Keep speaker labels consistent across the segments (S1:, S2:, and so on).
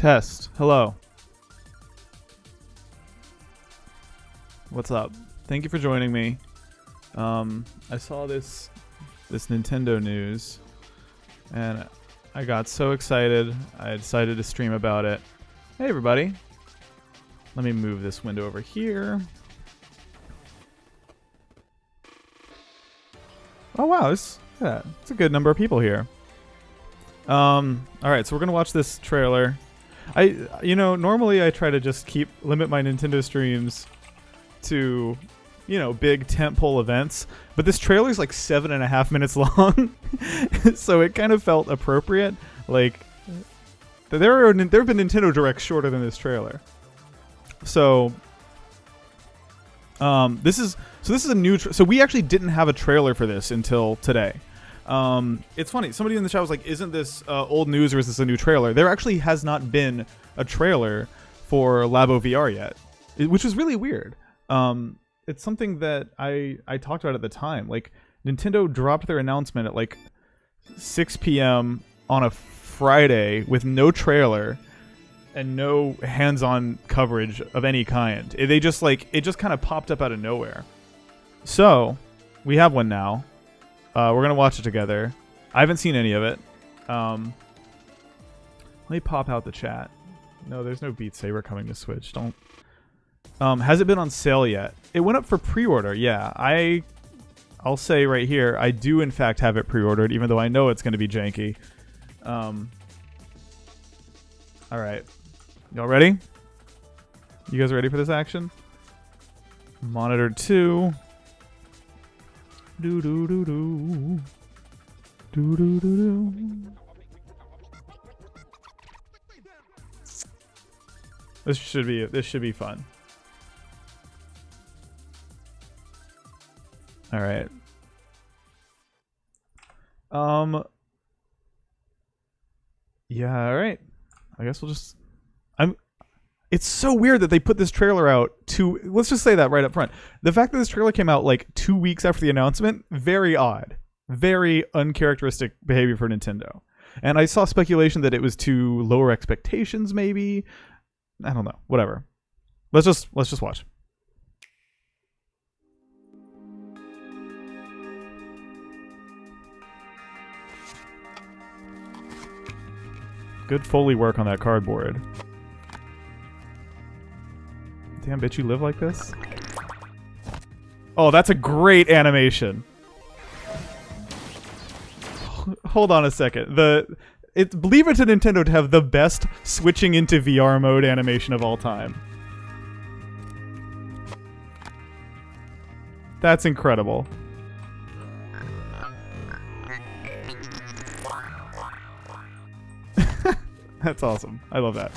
S1: Test. Hello. What's up? Thank you for joining me. I saw this Nintendo news, and I got so excited. I decided to stream about it. Hey, everybody. Let me move this window over here. Oh, wow. It's a good number of people here. All right, so we're going to watch this trailer. Normally I try to just limit my Nintendo streams to, big tentpole events, but this trailer is like 7.5 minutes long, so it kind of felt appropriate. Like, there have been Nintendo Directs shorter than this trailer. So, this is a new. So we actually didn't have a trailer for this until today. It's funny. Somebody in the chat was like, "Isn't this old news or is this a new trailer?" There actually has not been a trailer for Labo VR yet, which is really weird. It's something that I talked about at the time. Like, Nintendo dropped their announcement at like 6 p.m. on a Friday with no trailer and no hands-on coverage of any kind. It just kind of popped up out of nowhere. So we have one now. We're gonna watch it together. I haven't seen any of it. Let me pop out the chat. No, there's no Beat Saber coming to Switch. Don't. Has it been on sale yet? It went up for pre-order. Yeah, I'll say right here, I do in fact have it pre-ordered, even though I know it's gonna be janky. All right, y'all ready? You guys ready for this action? Monitor 2. Do do do do. Do do do do. This should be fun. All right. Yeah, all right. I guess we'll just It's so weird that they put this trailer out let's just say that right up front. The fact that this trailer came out like 2 weeks after the announcement, very odd. Very uncharacteristic behavior for Nintendo. And I saw speculation that it was to lower expectations, maybe. I don't know. Whatever. Let's just watch. Good Foley work on that cardboard. Damn, bitch, you live like this? Oh, that's a great animation. Hold on a second. Believe it to Nintendo to have the best switching into VR mode animation of all time. That's incredible. That's awesome. I love that.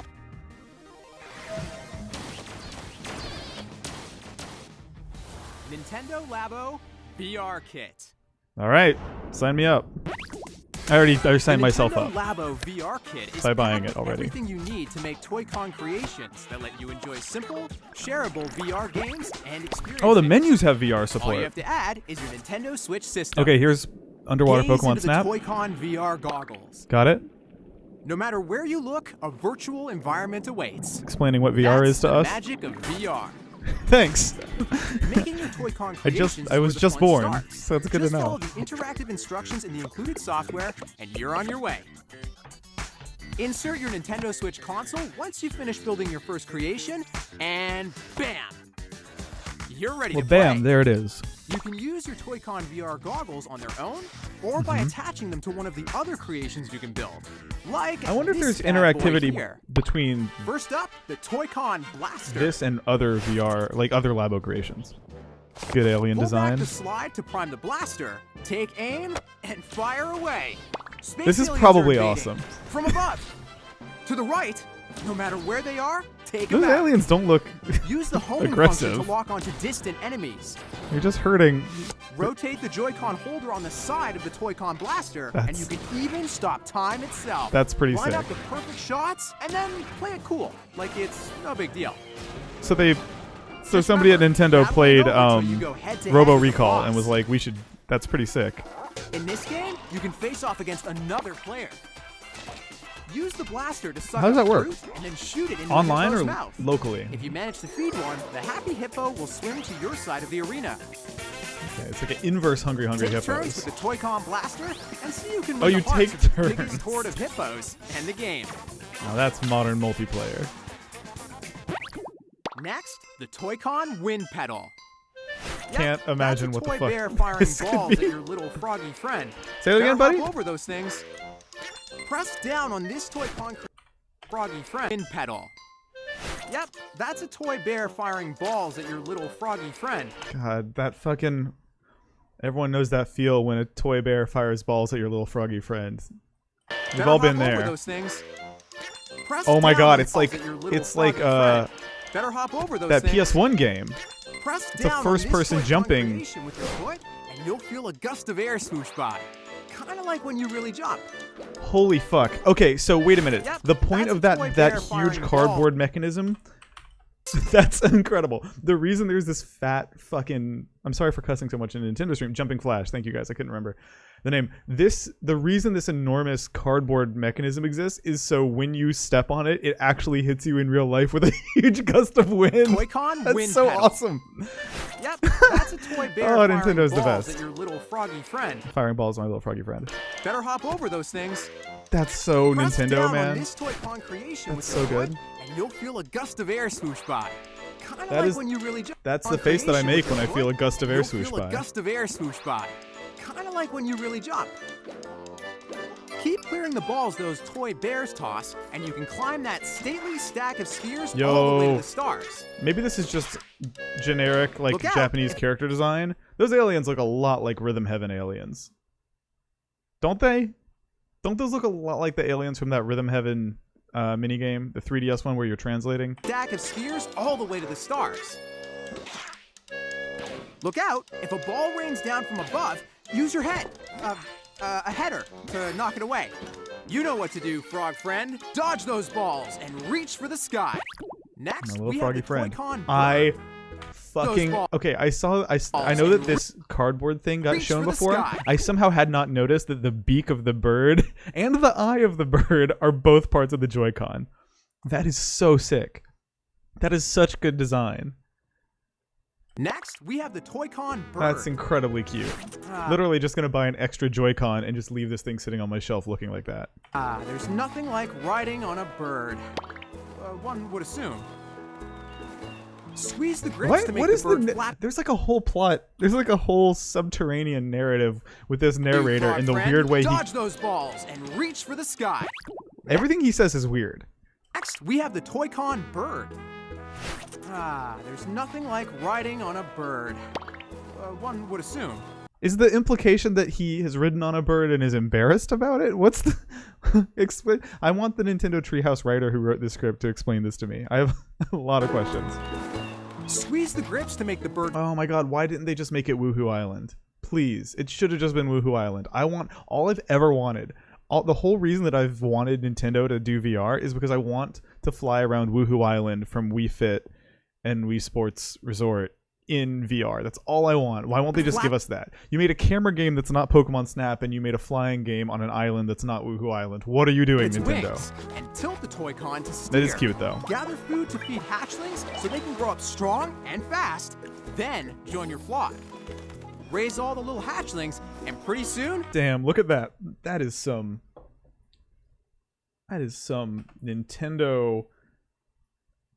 S2: Nintendo Labo VR Kit.
S1: All right, sign me up. I signed myself up.
S2: Labo VR Kit is
S1: by buying it already.
S2: Everything you need to make Toy-Con creations that let you enjoy simple, shareable VR games and experiences.
S1: Oh, the menus have VR support.
S2: All you have to add is your Nintendo Switch system.
S1: Okay, here's Underwater
S2: Gaze
S1: Pokemon
S2: into
S1: Snap.
S2: The Toy-Con VR goggles.
S1: Got it.
S2: No matter where you look, a virtual environment awaits.
S1: Explaining what VR is to us.
S2: That's the magic of VR.
S1: Thanks.
S2: Making your Toy-Con creations
S1: I was
S2: where the
S1: just
S2: fun
S1: born,
S2: starts.
S1: so it's good
S2: Just
S1: to know.
S2: follow the interactive instructions in the included software, and you're on your way. Insert your Nintendo Switch console once you've finished building your first creation, and bam! You're ready to play.
S1: Bam, there it is.
S2: You can use your Toy-Con VR goggles on their own, or by attaching them to one of the other creations you can build. Like
S1: I wonder if
S2: this
S1: there's
S2: bad boy
S1: interactivity
S2: here.
S1: between
S2: First up, the Toy-Con Blaster.
S1: this and other VR, like other Labo creations. Good alien
S2: Pull
S1: design.
S2: back the slide to prime the blaster, take aim, and fire away. Space
S1: This is
S2: aliens
S1: probably
S2: are invading.
S1: awesome.
S2: From above, to the right, no matter where they are, take
S1: Those
S2: them out.
S1: aliens don't look
S2: Use the homing
S1: aggressive.
S2: function to lock onto distant enemies.
S1: You're just hurting.
S2: Rotate the Joy-Con holder on the side of the Toy-Con blaster, and you can even stop time itself.
S1: That's pretty
S2: Line
S1: sick.
S2: up the perfect shots, and then play it cool, like it's no big deal.
S1: So
S2: Just
S1: somebody at
S2: remember,
S1: Nintendo
S2: battle
S1: played
S2: it over till you go head-to-head
S1: Robo
S2: with the
S1: Recall
S2: boss.
S1: and was like, that's pretty sick.
S2: In this game, you can face off against another player. Use the blaster to suck
S1: How does
S2: up
S1: that work?
S2: fruit and then shoot it into
S1: Online
S2: the
S1: or
S2: hippo's mouth.
S1: locally?
S2: If you manage to feed one, the happy hippo will swim to your side of the arena.
S1: Okay, it's like an inverse hungry
S2: Take turns
S1: hippos.
S2: with the Toy-Con blaster and see who can
S1: Oh,
S2: win
S1: you
S2: the hearts
S1: take
S2: of the
S1: turns.
S2: biggest horde of hippos and the game.
S1: Now that's modern multiplayer.
S2: Next, the Toy-Con wind pedal.
S1: Can't imagine what the
S2: that's a
S1: fuck
S2: toy bear firing
S1: this could
S2: balls
S1: be.
S2: at your little froggy friend.
S1: Say it again,
S2: Better
S1: buddy.
S2: hop over those things. Press down on this Toy-Con froggy friend wind pedal. Yep, that's a toy bear firing balls at your little froggy friend.
S1: God, that fucking... Everyone knows that feel when a toy bear fires balls at your little froggy friend. We've
S2: Better
S1: all been
S2: hop over
S1: there.
S2: those things. Press
S1: Oh my
S2: down
S1: god,
S2: on
S1: it's
S2: balls
S1: like
S2: at your little
S1: it's like
S2: froggy friend. Better hop over those
S1: that
S2: things.
S1: PS1 game.
S2: Press
S1: It's a
S2: down on
S1: first-person
S2: this
S1: jumping.
S2: Toy-Con creation with your foot, and you'll feel a gust of air swoosh by. Kind of like when you really jump.
S1: Holy fuck. Okay, so wait a minute.
S2: Yep,
S1: The point
S2: that's
S1: of
S2: a toy
S1: that
S2: bear
S1: huge
S2: firing
S1: cardboard mechanism, that's incredible. The reason there's this fat fucking... I'm sorry for cussing so much in Nintendo stream. Jumping Flash. Thank you guys. I couldn't remember the name. The reason this enormous cardboard mechanism exists is so when you step on it, it actually hits you in real life with a huge gust of wind.
S2: Toy-Con
S1: That's
S2: wind
S1: so
S2: pedal.
S1: awesome.
S2: Yep, that's a toy bear
S1: Oh,
S2: firing
S1: Nintendo's the
S2: balls
S1: best.
S2: at your little froggy friend.
S1: Firing balls, my little froggy friend.
S2: Better hop over those things.
S1: That's so
S2: Press
S1: Nintendo,
S2: down
S1: man.
S2: on this Toy-Con creation
S1: That's
S2: with
S1: so
S2: your
S1: good.
S2: foot, and you'll feel a gust of air swoosh by. Kind of
S1: That
S2: like
S1: is-
S2: when you really jump.
S1: That's
S2: on
S1: the face that I
S2: creation
S1: make
S2: with
S1: when I
S2: your
S1: feel a
S2: foot,
S1: gust of air
S2: you'll
S1: swoosh
S2: feel
S1: by.
S2: a gust of air swoosh by. Kind of like when you really jump. Keep clearing the balls those toy bears toss, and you can climb that stately stack of spheres all the way to
S1: Yo.
S2: the stars.
S1: Maybe this is just generic, like,
S2: Look out.
S1: Japanese character design. Those aliens look a lot like Rhythm Heaven aliens. Don't they? Don't those look a lot like the aliens from that Rhythm Heaven minigame? The 3DS one where you're translating?
S2: Stack of spheres all the way to the stars. Look out! If a ball rains down from above, use your head. A header to knock it away. You know what to do, frog friend. Dodge those balls and reach for the sky.
S1: My
S2: Next,
S1: little
S2: we
S1: froggy
S2: have the
S1: friend.
S2: Toy-Con
S1: I
S2: bird.
S1: fucking...
S2: balls.
S1: Okay, I know that this cardboard thing got
S2: Reach
S1: shown
S2: for the
S1: before.
S2: sky.
S1: I somehow had not noticed that the beak of the bird and the eye of the bird are both parts of the Joy-Con. That is so sick. That is such good design.
S2: Next, we have the Toy-Con bird.
S1: That's incredibly cute. Literally just gonna buy an extra Joy-Con and just leave this thing sitting on my shelf looking like that.
S2: There's nothing like riding on a bird. One would assume. Squeeze the grips to make
S1: What
S2: the
S1: is
S2: bird flap.
S1: There's like a whole plot. There's like a whole subterranean narrative with this narrator
S2: Frog
S1: in the
S2: friend,
S1: weird way
S2: Dodge those balls and reach for the sky.
S1: everything he says is weird.
S2: Next, we have the Toy-Con bird. There's nothing like riding on a bird. One would assume.
S1: Is the implication that he has ridden on a bird and is embarrassed about it? What's the explain? I want the Nintendo Treehouse writer who wrote this script to explain this to me. I have a lot of questions.
S2: Squeeze the grips to make the bird.
S1: Oh my god, why didn't they just make it Woohoo Island? Please, it should have just been Woohoo Island. I want all I've ever wanted. The whole reason that I've wanted Nintendo to do VR is because I want to fly around Woohoo Island from Wii Fit and Wii Sports Resort in VR. That's all I want. Why won't they just give us that? You made a camera game that's not Pokemon Snap, and you made a flying game on an island that's not Woohoo Island. What are you doing,
S2: its
S1: Nintendo?
S2: wings and tilt the Toy-Con to steer.
S1: That is cute, though.
S2: Gather food to feed hatchlings so they can grow up strong and fast. Then join your flock. Raise all the little hatchlings, and pretty soon,
S1: Damn, look at that. That is some Nintendo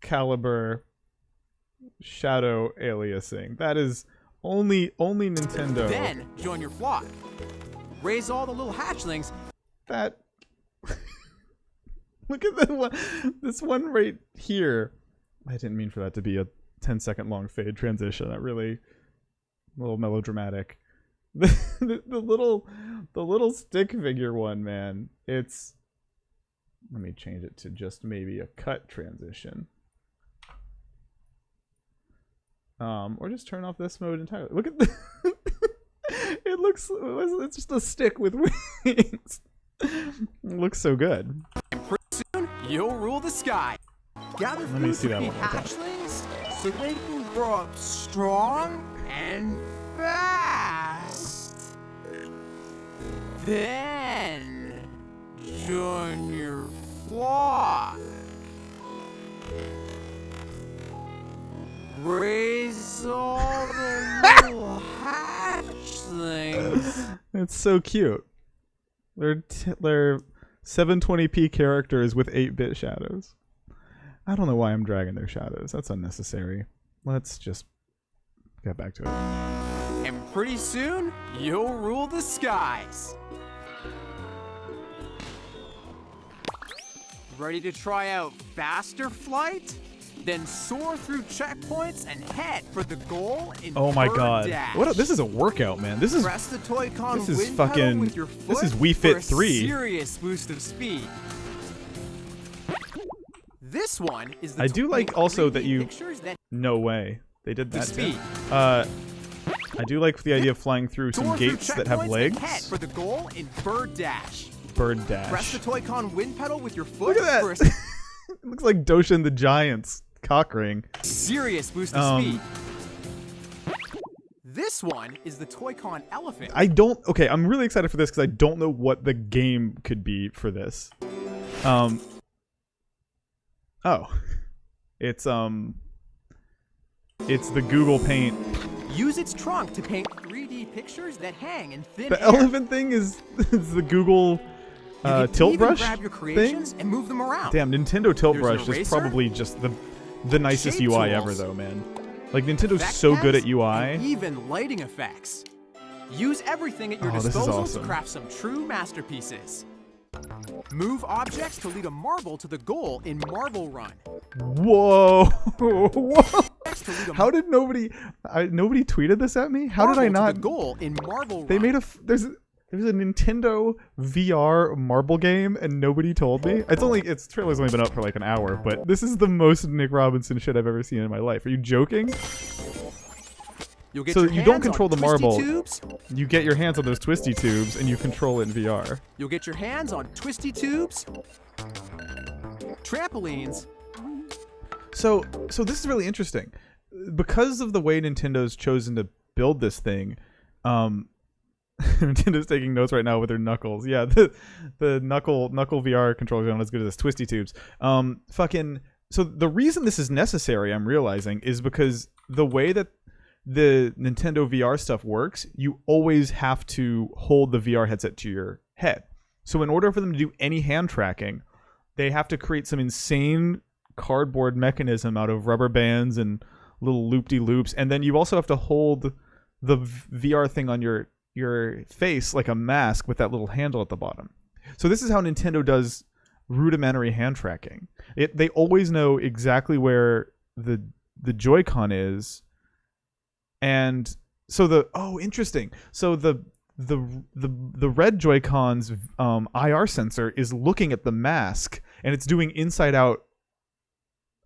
S1: caliber shadow aliasing. That is only Nintendo.
S2: then join your flock. Raise all the little hatchlings.
S1: That look at that one. This one right here. I didn't mean for that to be a 10-second long fade transition. That really a little melodramatic. The little stick figure one, man. It's let me change it to just maybe a cut transition. Or just turn off this mode entirely. Look at the it's just a stick with wings. It looks so good.
S2: And pretty soon, you'll rule the sky. Gather
S1: Let me
S2: food
S1: see
S2: to
S1: that
S2: feed
S1: one more time.
S2: hatchlings so they can grow up strong and fast. Then join your
S1: It's so cute. They're 720p characters with 8-bit shadows. I don't know why I'm dragging their shadows. That's unnecessary. Let's just get back to it.
S2: And pretty soon, you'll rule the skies. Ready to try out faster flight? Then soar through checkpoints and head for the goal in
S1: Oh my
S2: bird
S1: god.
S2: dash.
S1: This is a workout, man. This is
S2: Press the Toy-Con
S1: this is
S2: wind pedal
S1: fucking
S2: with your foot
S1: this is Wii
S2: for
S1: Fit
S2: a
S1: 3.
S2: serious boost of speed. This one is the
S1: I do like also that
S2: 3D
S1: you
S2: pictures that
S1: No way. They did that too.
S2: speed.
S1: I do like the idea of flying through some
S2: soar through
S1: gates that have
S2: checkpoints and
S1: legs.
S2: head for the goal in bird dash.
S1: Bird dash.
S2: Press the Toy-Con wind pedal with your foot
S1: Look at
S2: for
S1: that. It looks like Dosha and the Giants cock ring.
S2: a serious boost of speed. This one is the Toy-Con elephant.
S1: Okay, I'm really excited for this because I don't know what the game could be for this. Oh. It's the Google Paint.
S2: Use its trunk to paint 3D pictures that hang in thin
S1: The
S2: air.
S1: elephant thing is the Google
S2: You can
S1: tilt
S2: even
S1: brush
S2: grab your
S1: thing.
S2: creations and move them around.
S1: Damn, Nintendo tilt
S2: There's an
S1: brush is
S2: eraser,
S1: probably just the nicest
S2: shape
S1: UI
S2: tools,
S1: ever though, man. Like Nintendo's
S2: effect
S1: so good
S2: pens,
S1: at UI.
S2: and even lighting effects. Use everything at your
S1: Oh, this is
S2: disposal
S1: awesome.
S2: to craft some true masterpieces. Move objects to lead a marble to the goal in Marble Run.
S1: Whoa! Whoa!
S2: Objects to lead a
S1: How did nobody tweeted this at me? How did I
S2: marble to
S1: not?
S2: the goal in Marble
S1: They
S2: Run.
S1: made there's a Nintendo VR marble game and nobody told me. Its trailer's only been up for like an hour, but this is the most Nick Robinson shit I've ever seen in my life. Are you joking?
S2: You'll get
S1: So
S2: your
S1: you don't
S2: hands
S1: control
S2: on
S1: the
S2: twisty
S1: marble.
S2: Tubes.
S1: You get your hands on those twisty tubes and you control it in VR.
S2: You'll get your hands on twisty tubes, trampolines,
S1: So this is really interesting. Because of the way Nintendo's chosen to build this thing, Nintendo's taking notes right now with their knuckles. Yeah, the knuckle VR controllers aren't as good as this twisty tubes. So the reason this is necessary, I'm realizing, is because the way that the Nintendo VR stuff works, you always have to hold the VR headset to your head. So in order for them to do any hand tracking, they have to create some insane cardboard mechanism out of rubber bands and little loop-de-loops, and then you also have to hold the VR thing on your face like a mask with that little handle at the bottom. So this is how Nintendo does rudimentary hand tracking. They always know exactly where the Joy-Con is, and so interesting. So the red Joy-Con's IR sensor is looking at the mask, and it's doing inside-out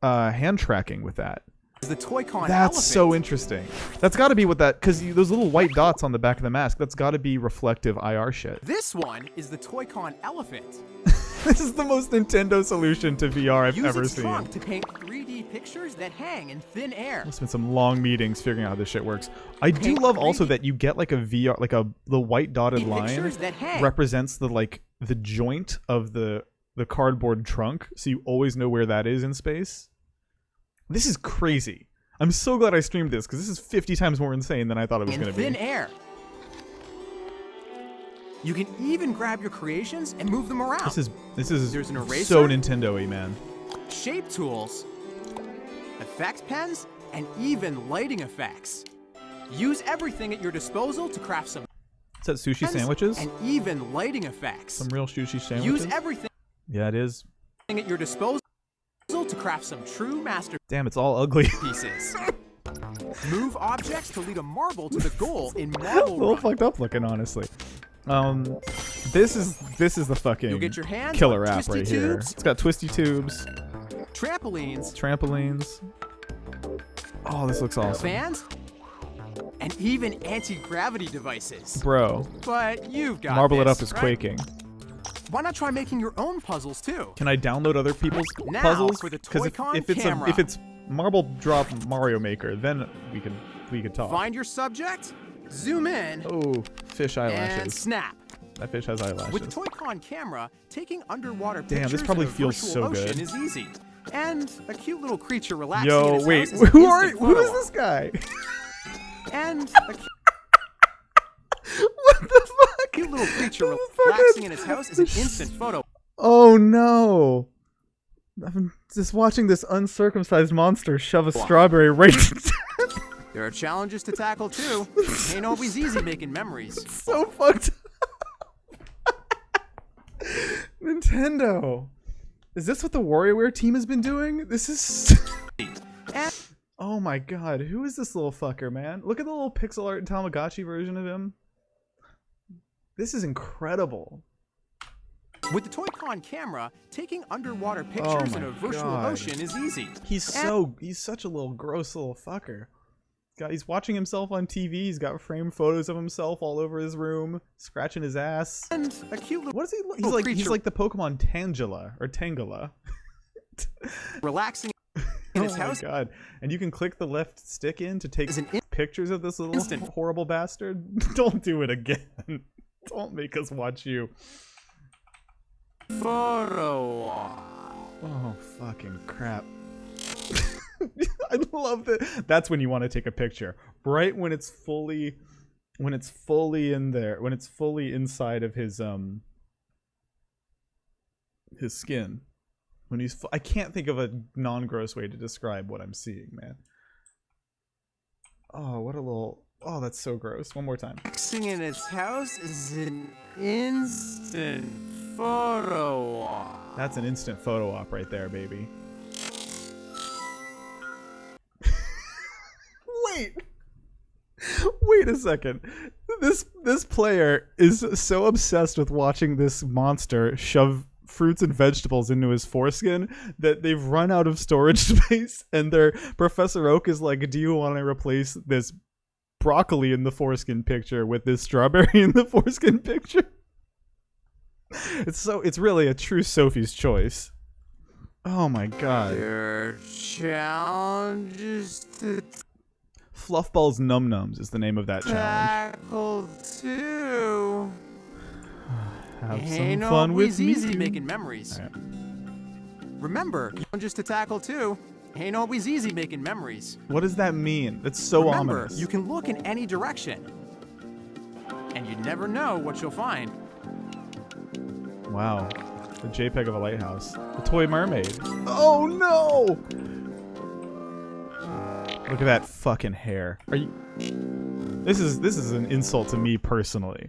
S1: hand tracking with that.
S2: the Toy-Con
S1: That's
S2: elephant.
S1: so interesting. That's got to be what that, because those little white dots on the back of the mask, that's got to be reflective IR shit.
S2: This one is the Toy-Con elephant.
S1: This is the most Nintendo solution to VR I've
S2: Use
S1: ever
S2: its
S1: seen.
S2: trunk to paint 3D pictures that hang in thin air.
S1: It's been some long meetings figuring out how this shit works. I do
S2: Paint
S1: love also
S2: 3D
S1: that you get like a VR, like the white dotted line
S2: pictures that hang.
S1: represents the joint of the cardboard trunk, so you always know where that is in space. This is crazy. I'm so glad I streamed this because this is 50 times more insane than I thought it was
S2: in
S1: going to be.
S2: thin air. You can even grab your creations and move them around.
S1: This is
S2: There's an eraser.
S1: so Nintendo-y, man.
S2: Shape tools, effect pens, and even lighting effects. Use everything at your disposal to craft some
S1: Is that sushi
S2: pens
S1: sandwiches?
S2: and even lighting effects.
S1: Some real sushi sandwiches?
S2: Use everything
S1: Yeah, it is.
S2: at your disposal to craft some true masterpieces.
S1: Damn, it's all ugly.
S2: Move objects to lead a marble to the goal in
S1: A
S2: Marble
S1: little
S2: Run.
S1: fucked up looking, honestly. This is the fucking
S2: You'll get your hands
S1: killer
S2: on
S1: app
S2: twisty
S1: right here.
S2: tubes.
S1: It's got twisty tubes,
S2: Trampolines,
S1: trampolines. Oh, this looks awesome.
S2: fans, and even anti-gravity devices.
S1: Bro,
S2: But you've got
S1: Marble It
S2: this,
S1: Up is
S2: right?
S1: quaking.
S2: Why not try making your own puzzles too?
S1: Can I download other people's
S2: Now
S1: puzzles?
S2: for the
S1: 'Cause
S2: Toy-Con
S1: if it's
S2: camera.
S1: if it's Marble Drop Mario Maker, then we could talk.
S2: Find your subject, zoom in,
S1: Oh, fish
S2: and
S1: eyelashes.
S2: snap.
S1: That fish has eyelashes.
S2: With the Toy-Con camera, taking underwater
S1: Damn, this
S2: pictures
S1: probably
S2: of a
S1: feels
S2: virtual
S1: so
S2: ocean
S1: good.
S2: is easy. And a cute little creature relaxing in
S1: Yo,
S2: his
S1: wait,
S2: house is
S1: who
S2: an
S1: are
S2: instant
S1: who
S2: photo
S1: is
S2: op.
S1: this guy?
S2: And a
S1: What the fuck?
S2: little creature relaxing in his house is an instant photo.
S1: Oh no! I'm just watching this uncircumcised monster shove a strawberry right.
S2: There are challenges to tackle too. Ain't always easy making memories.
S1: So fucked up. Nintendo. Is this what the WarioWare team has been doing? This is... Oh my god, who is this little fucker, man? Look at the little pixel art Tamagotchi version of him. This is incredible.
S2: With the Toy-Con camera, taking underwater pictures in a virtual ocean is easy.
S1: He's such a little gross little fucker. He's watching himself on TV. He's got framed photos of himself all over his room, scratching his ass.
S2: And a cute little
S1: what is he? He's like the Pokemon Tangela.
S2: Relaxing in his house.
S1: Oh my god! And you can click the left stick in to take pictures of this little horrible bastard. Don't do it again. Don't make us watch you.
S2: Photo.
S1: Oh fucking crap. I love that. That's when you want to take a picture. Right when it's fully in there, when it's fully inside of his skin. When he's I can't think of a non-gross way to describe what I'm seeing, man. Oh, what a little... Oh, that's so gross. One more time.
S2: Relaxing in his house is an instant photo.
S1: That's an instant photo op right there, baby. Wait a second. This player is so obsessed with watching this monster shove fruits and vegetables into his foreskin that they've run out of storage space, and their Professor Oak is like, do you want to replace this broccoli in the foreskin picture with this strawberry in the foreskin picture? It's really a true Sophie's choice. Oh my god.
S2: There are challenges to
S1: Fluffball's Num Nums is the name of that challenge.
S2: tackle too.
S1: Have some fun with me.
S2: Easy making memories.
S1: Right.
S2: Remember, challenges to tackle too. Ain't always easy making memories.
S1: What does that mean? It's so
S2: Remember,
S1: ominous.
S2: you can look in any direction, and you never know what you'll find.
S1: Wow. The JPEG of a lighthouse. The toy mermaid. Oh no! Look at that fucking hair. Are you... This is an insult to me personally.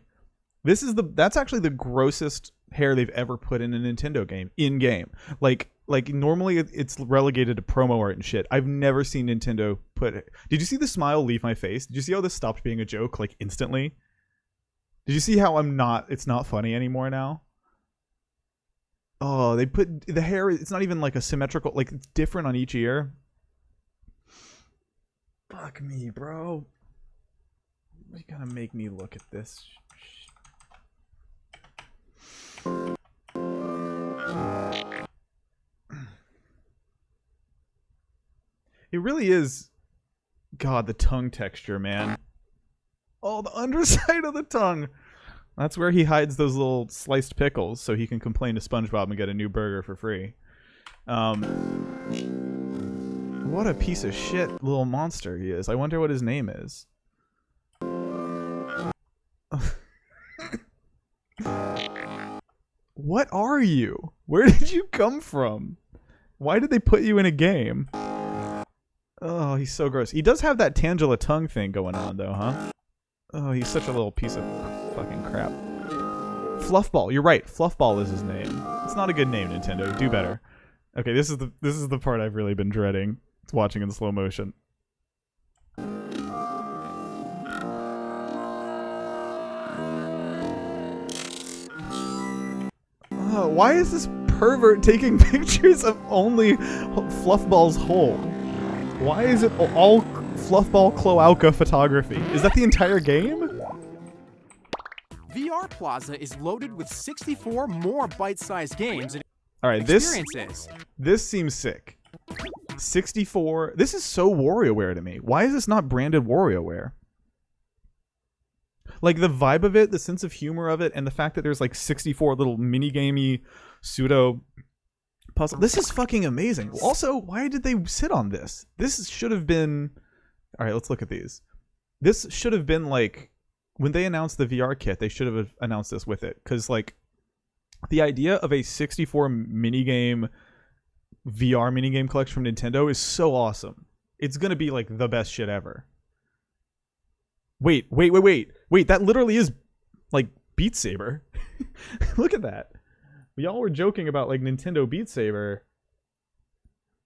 S1: That's actually the grossest hair they've ever put in a Nintendo game in game. Like normally it's relegated to promo art and shit. I've never seen Nintendo put it. Did you see the smile leave my face? Did you see how this stopped being a joke like instantly? Did you see how it's not funny anymore now? Oh, they put the hair, it's not even like a symmetrical, like it's different on each ear. Fuck me, bro. You gotta make me look at this. It really is, God, the tongue texture, man. Oh, the underside of the tongue. That's where he hides those little sliced pickles so he can complain to SpongeBob and get a new burger for free. What a piece of shit little monster he is. I wonder what his name is. What are you? Where did you come from? Why did they put you in a game? Oh, he's so gross. He does have that Tangela tongue thing going on, though, huh? Oh, he's such a little piece of fucking crap. Fluffball. You're right. Fluffball is his name. It's not a good name, Nintendo. Do better. Okay, this is the part I've really been dreading. It's watching in slow motion. Oh, why is this pervert taking pictures of only Fluffball's hole? Why is it all Fluffball cloaca photography? Is that the entire game?
S2: VR Plaza is loaded with 64 more bite-sized games and
S1: Alright, this seems sick. 64. This is so WarioWare to me. Why is this not branded WarioWare? Like the vibe of it, the sense of humor of it, and the fact that there's like 64 little mini-gamey pseudo puzzle. This is fucking amazing. Also, why did they sit on this? This should have been... Alright, let's look at these. This should have been like when they announced the VR kit, they should have announced this with it, because like the idea of a 64 minigame VR minigame collection from Nintendo is so awesome. It's gonna be like the best shit ever. Wait! That literally is like Beat Saber. Look at that. We all were joking about like Nintendo Beat Saber.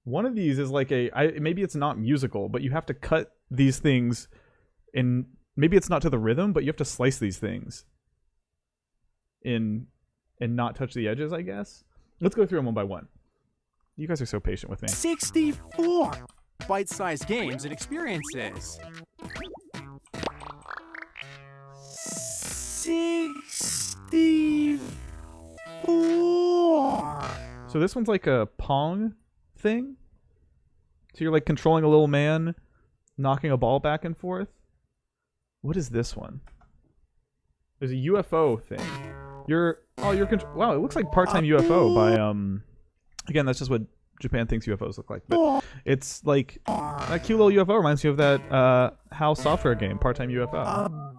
S1: One of these is like maybe it's not musical, but you have to cut these things, and maybe it's not to the rhythm, but you have to slice these things in and not touch the edges, I guess. Let's go through them one by one. You guys are so patient with me.
S2: 64 bite-sized games and experiences. 64.
S1: So this one's like a Pong thing. So you're like controlling a little man, knocking a ball back and forth. What is this one? There's a UFO thing. Wow, it looks like Part-Time UFO by again, that's just what Japan thinks UFOs look like. But it's like that cute little UFO reminds me of that HAL software game, Part-Time UFO.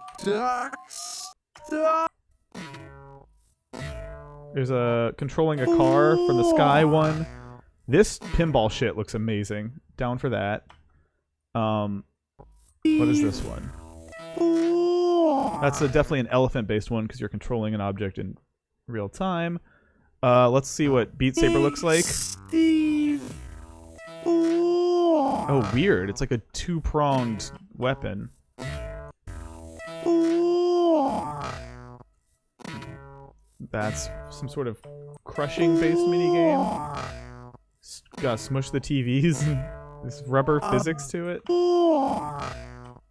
S1: There's a controlling a car from the sky one. This pinball shit looks amazing. Down for that. What is this one? That's definitely an elephant-based one because you're controlling an object in real time. Let's see what Beat Saber looks like. Oh, weird. It's like a two-pronged weapon. That's some sort of crushing-based minigame. Gotta smush the TVs and this rubber physics to it.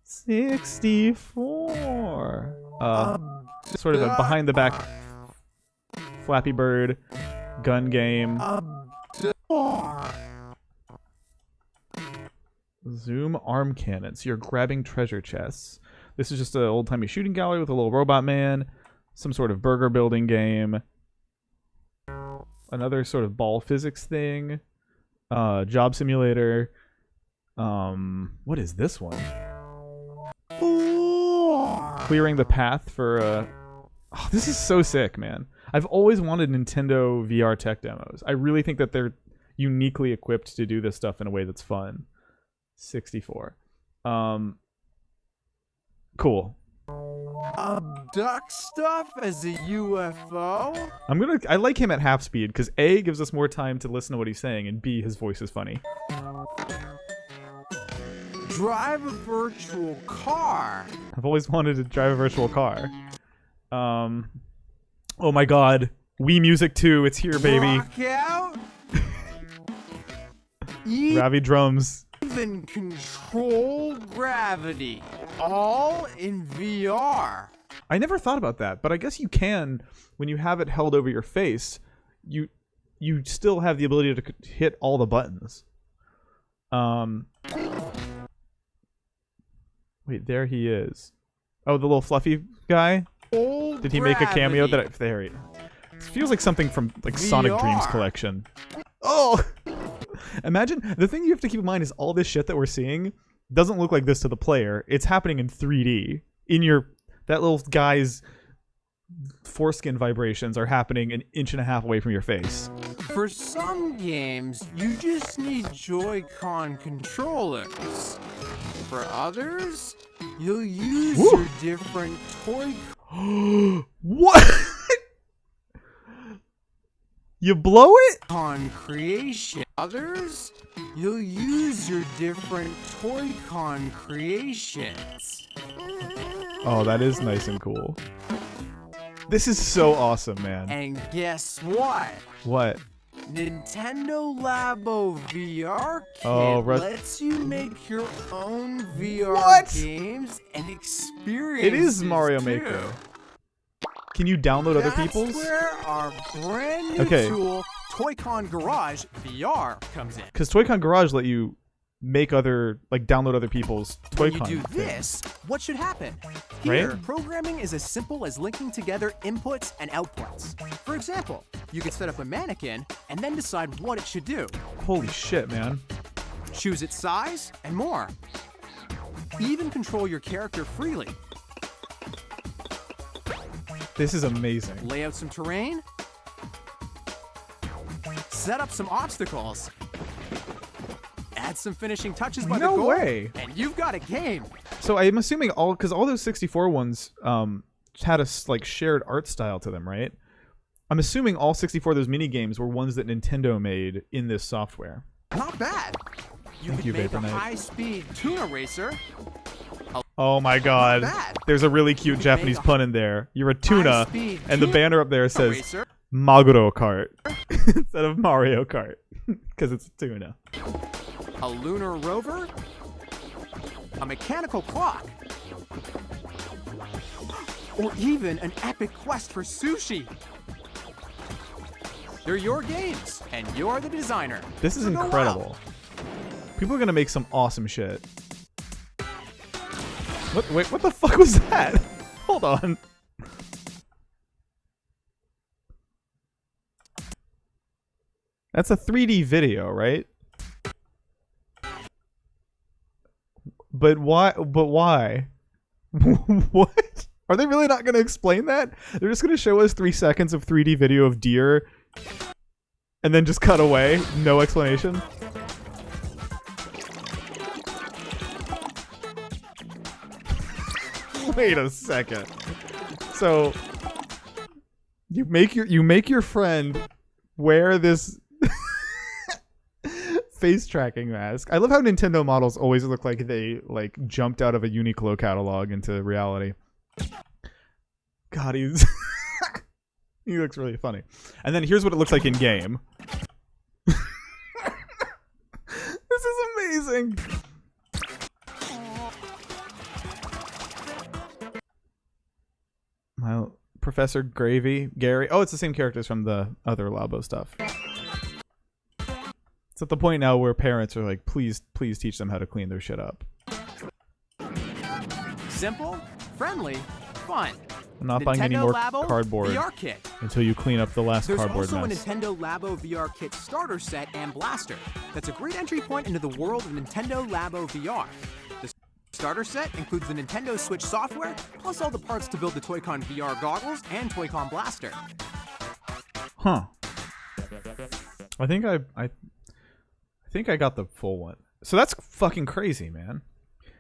S1: 64. Sort of a behind-the-back Flappy Bird gun game. Zoom arm cannon. So you're grabbing treasure chests. This is just an old-timey shooting gallery with a little robot man. Some sort of burger building game. Another sort of ball physics thing. Job simulator. What is this one? Clearing the path for oh, this is so sick, man. I've always wanted Nintendo VR tech demos. I really think that they're uniquely equipped to do this stuff in a way that's fun. 64. Cool.
S2: Abduct stuff as a UFO?
S1: I like him at half speed because A, gives us more time to listen to what he's saying, and B, his voice is funny.
S2: Drive a virtual car.
S1: I've always wanted to drive a virtual car. Oh my god. Wii Music 2, it's here, baby.
S2: Rock out.
S1: Ravi drums.
S2: Even control gravity. All in VR.
S1: I never thought about that, but I guess you can when you have it held over your face. You still have the ability to hit all the buttons. Wait, there he is. Oh, the little fluffy guy? Did he make a cameo? There he is. It feels like something from like Sonic Dreams collection. Oh! Imagine, the thing you have to keep in mind is all this shit that we're seeing doesn't look like this to the player. It's happening in 3D. That little guy's foreskin vibrations are happening an inch and a half away from your face.
S2: For some games, you just need Joy-Con controllers. For others, you'll use your different toy...
S1: What? You blow it?
S2: Con creation. Others, you'll use your different Toy-Con creations.
S1: Oh, that is nice and cool. This is so awesome, man.
S2: And guess what?
S1: What?
S2: Nintendo Labo VR Kit lets you make your own VR games and experiences.
S1: It is Mario Maker. Can you download other people's?
S2: That's where our brand new tool, Toy-Con Garage VR, comes in.
S1: Because Toy-Con Garage let you make download other people's Toy-Con.
S2: When you do this, what should happen? Here, programming is as simple as linking together inputs and outputs. For example, you could set up a mannequin and then decide what it should do.
S1: Holy shit, man.
S2: Choose its size and more. Even control your character freely.
S1: This is amazing.
S2: Lay out some terrain. Set up some obstacles. Add some finishing touches by the goal.
S1: No way.
S2: And you've got a game.
S1: So I'm assuming because all those 64 ones had a like shared art style to them, right? I'm assuming all 64 of those mini games were ones that Nintendo made in this software.
S2: Not bad. You could make a high-speed tuna racer.
S1: Oh my god. There's a really cute Japanese pun in there. You're a tuna, and the banner up there says Maguro Kart instead of Mario Kart because it's a tuna.
S2: A lunar rover. A mechanical clock. Or even an epic quest for sushi. They're your games, and you're the designer.
S1: This is incredible. People are gonna make some awesome shit. What? Wait, what the fuck was that? Hold on. That's a 3D video, right? But why? But why? What? Are they really not gonna explain that? They're just gonna show us 3 seconds of 3D video of deer and then just cut away? No explanation? Wait a second. So you make your friend wear this face tracking mask. I love how Nintendo models always look like they like jumped out of a Uniqlo catalog into reality. God, he's he looks really funny. And then here's what it looks like in game. This is amazing. My Professor Gary. Oh, it's the same characters from the other Labo stuff. It's at the point now where parents are like, please teach them how to clean their shit up.
S2: Simple, friendly, fun.
S1: I'm not buying any more
S2: Labo
S1: cardboard
S2: VR kit.
S1: until you clean up the last cardboard
S2: There's also
S1: mess.
S2: a Nintendo Labo VR kit starter set and blaster. That's a great entry point into the world of Nintendo Labo VR. The starter set includes the Nintendo Switch software, plus all the parts to build the Toy-Con VR goggles and Toy-Con blaster.
S1: Huh. I think I got the full one. So that's fucking crazy, man.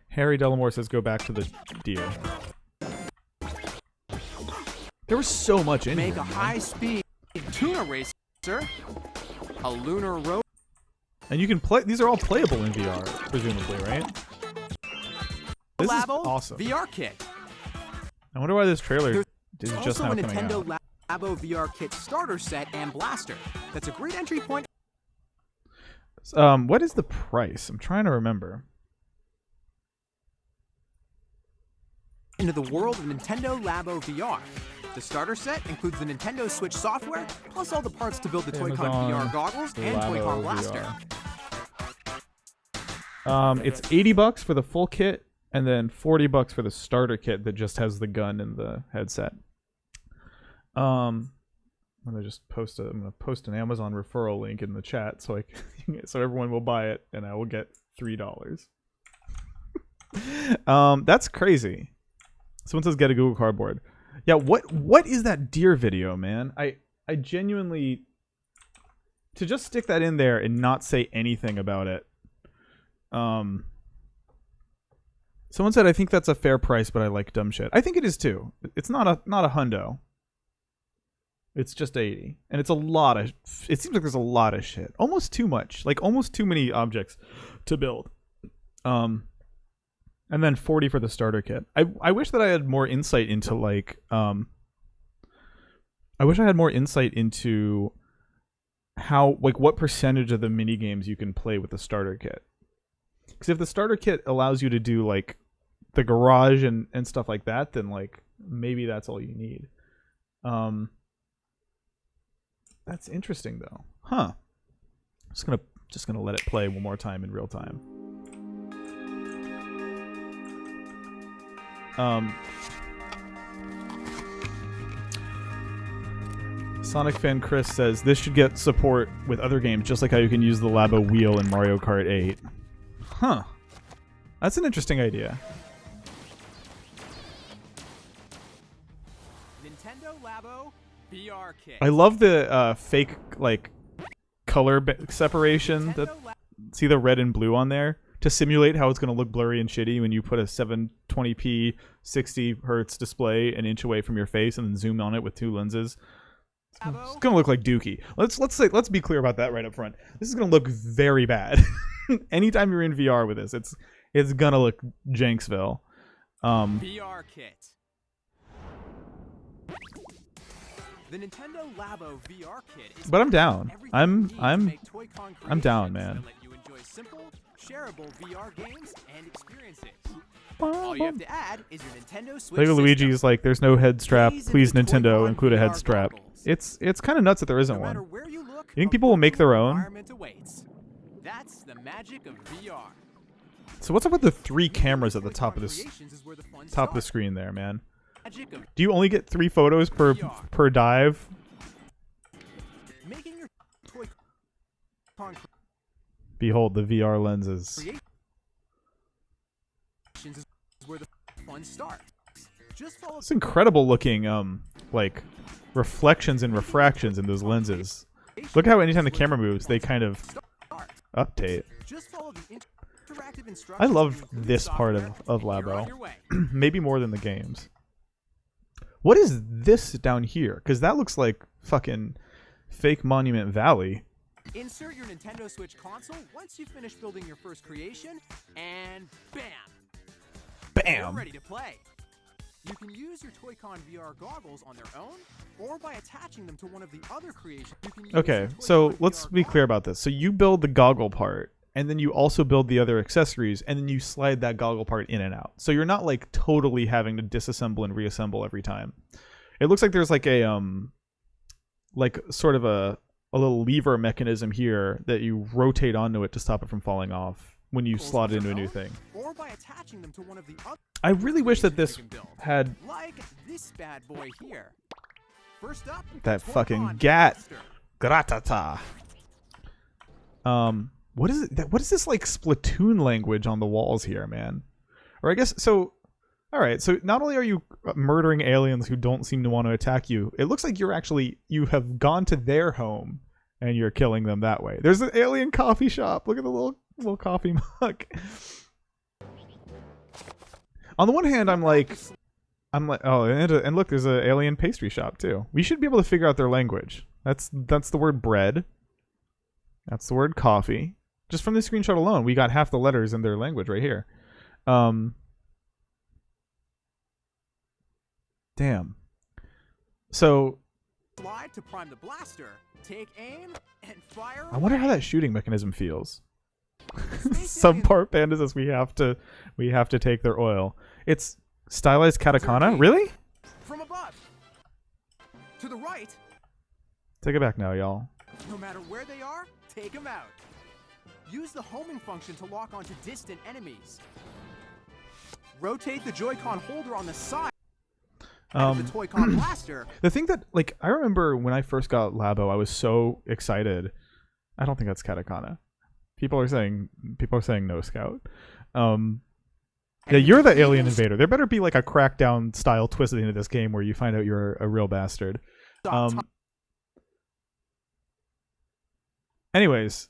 S1: Harry Delamore says go back to the deer. There was so much in here.
S2: Make a high-speed tuna racer, a lunar rover.
S1: And you can play. These are all playable in VR, presumably, right? This is
S2: Labo
S1: awesome.
S2: VR kit.
S1: I wonder why this trailer is just
S2: also
S1: now
S2: a
S1: coming
S2: Nintendo
S1: out.
S2: Labo VR kit starter set and blaster. That's a great entry point.
S1: What is the price? I'm trying to remember.
S2: Into the world of Nintendo Labo VR. The starter set includes the Nintendo Switch software, plus all the parts to build the Toy-Con VR goggles and
S1: Labo
S2: Toy-Con blaster.
S1: VR. It's $80 for the full kit, and then $40 for the starter kit that just has the gun and the headset. I'm gonna post an Amazon referral link in the chat so so everyone will buy it, and I will get $3. That's crazy. Someone says get a Google Cardboard. Yeah, what is that deer video, man? I genuinely, to just stick that in there and not say anything about it. Someone said I think that's a fair price, but I like dumb shit. I think it is too. It's not a hundo. It's just 80, and it's a lot of. It seems like there's a lot of shit, almost too much, like almost too many objects to build. And then 40 for the starter kit. I wish that I had more insight into like I wish I had more insight into how like what percentage of the mini games you can play with the starter kit. Because if the starter kit allows you to do like the garage and stuff like that, then like maybe that's all you need. That's interesting though. Huh. Just gonna let it play one more time in real time. Sonic fan Chris says this should get support with other games, just like how you can use the Labo wheel in Mario Kart 8. Huh. That's an interesting idea.
S2: Nintendo Labo VR kit.
S1: I love the fake like color separation. That see the red and blue on there to simulate how it's going to look blurry and shitty when you put a 720p 60 hertz display an inch away from your face and then zoom on it with two lenses. It's gonna look like Dookie. Let's be clear about that right up front. This is gonna look very bad. Anytime you're in VR with this, it's gonna look Janksville.
S2: VR kit. The Nintendo Labo VR kit is
S1: But I'm down. I'm down,
S2: that
S1: man.
S2: let you enjoy simple, shareable VR games and experiences. All you have to add is your Nintendo Switch
S1: Lego
S2: system.
S1: Luigi's like, there's no head strap.
S2: Gaze
S1: Please,
S2: into
S1: Nintendo,
S2: Toy-Con
S1: include a head
S2: VR
S1: strap.
S2: goggles.
S1: It's kind of nuts that there isn't
S2: No matter
S1: one.
S2: where you look,
S1: You think
S2: a
S1: people will make their
S2: virtual
S1: own?
S2: environment awaits. That's the magic of VR.
S1: So what's up with the 3 cameras at the top of this
S2: Creations is where the fun
S1: top of the
S2: starts.
S1: screen there, man?
S2: Magic of
S1: Do you only get 3 photos per dive?
S2: making your Toy-Con
S1: Behold the VR lenses.
S2: creations is where the fun starts. Just follow
S1: It's incredible looking like reflections and refractions in those lenses. Look how anytime the camera moves, they kind of
S2: start.
S1: update.
S2: Just follow the interactive instructions.
S1: I love
S2: and include
S1: this part of
S2: software, and you're on
S1: Labo.
S2: your way.
S1: Maybe more than the games. What is this down here? Because that looks like fucking fake Monument Valley.
S2: Insert your Nintendo Switch console once you finish building your first creation, and bam! You're
S1: Bam!
S2: ready to play. You can use your Toy-Con VR goggles on their own, or by attaching them to one of the other creations. You can use
S1: Okay,
S2: your
S1: so
S2: Toy-Con
S1: let's
S2: VR
S1: be clear about this. So you build the goggle part, and then you also build the other accessories, and then you slide that goggle part in and out. So you're not like totally having to disassemble and reassemble every time. It looks like there's like a like sort of a little lever mechanism here that you rotate onto it to stop it from falling off when you
S2: goggles
S1: slot it
S2: on
S1: into a
S2: their
S1: new
S2: own,
S1: thing.
S2: or by attaching them to one of the other
S1: I really wish that this
S2: creations you can build.
S1: had
S2: Like this bad boy here. First up,
S1: that
S2: Toy-Con
S1: fucking gat.
S2: Blaster.
S1: Gratata. What is it? What is this like Splatoon language on the walls here, man? Or I guess so. All right. So not only are you murdering aliens who don't seem to want to attack you, it looks like you have gone to their home and you're killing them that way. There's an alien coffee shop. Look at the little coffee mug. On the one hand, I'm like, oh, and look, there's an alien pastry shop too. We should be able to figure out their language. That's the word bread. That's the word coffee. Just from the screenshot alone, we got half the letters in their language right here. Damn. So
S2: Slide to prime the blaster. Take aim and fire.
S1: I wonder how that shooting mechanism feels. Some part panda says we have to take their oil. It's stylized katakana? Really?
S2: From above. To the right.
S1: Take it back now, y'all.
S2: No matter where they are, take them out. Use the homing function to lock onto distant enemies. Rotate the Joy-Con holder on the side of the Toy-Con blaster.
S1: The thing that, like, I remember when I first got Labo, I was so excited. I don't think that's katakana. People are saying no, Scout. Yeah, you're the alien invader. There better be like a Crackdown style twist at the end of this game where you find out you're a real bastard. Anyways,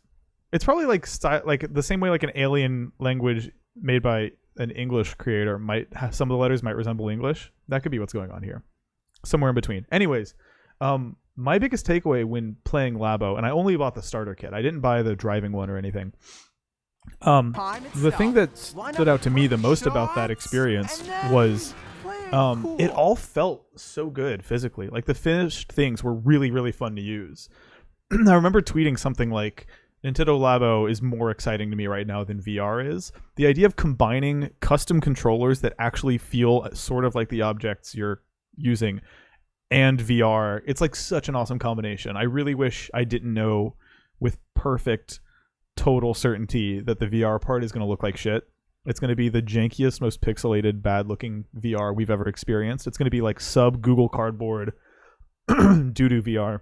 S1: it's probably like the same way like an alien language made by an English creator might have, some of the letters might resemble English. That could be what's going on here. Somewhere in between. Anyways, my biggest takeaway when playing Labo, and I only bought the starter kit. I didn't buy the driving one or anything. The thing that stood out to me the most about that experience was it all felt so good physically. Like the finished things were really, really fun to use. I remember tweeting something like, Nintendo Labo is more exciting to me right now than VR is. The idea of combining custom controllers that actually feel sort of like the objects you're using and VR, it's like such an awesome combination. I really wish I didn't know with perfect total certainty that the VR part is going to look like shit. It's going to be the jankiest, most pixelated, bad-looking VR we've ever experienced. It's going to be like sub Google Cardboard doo-doo VR.